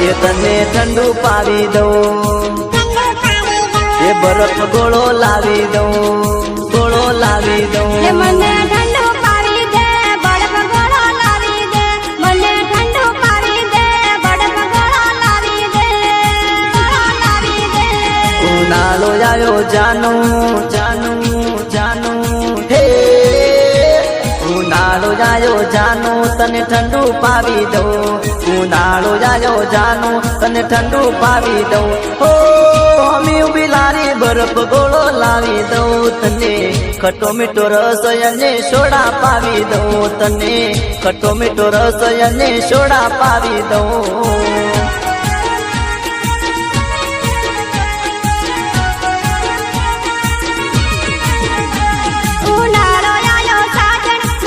એ તને ઠંડુ પાવી દઉં એ બરફ ગોળો લાવી દઉં ગોળો લાવી દઉં મને ઠંડુ પાવી દે બરફ ગોળો લાવી દે મને ઠંડુ પાવી દે બરફ ગોળો લાવી દે ઉનાળો આવ્યો જાનું જાનું જાનું હે ઉનાળો આવ્યો જાનું તને ઠંડુ પાવી દઉં ઉનાળો આવ્યો જાનું તને ઠંડુ પાવી દઉં હો અમી ઉભી લારી બરફ ગોળો લાવી દઉં તને ખટો મીઠો રસ અને સોડા પાવી દઉં તને ખટો મીઠો રસ અને સોડા પાવી દઉં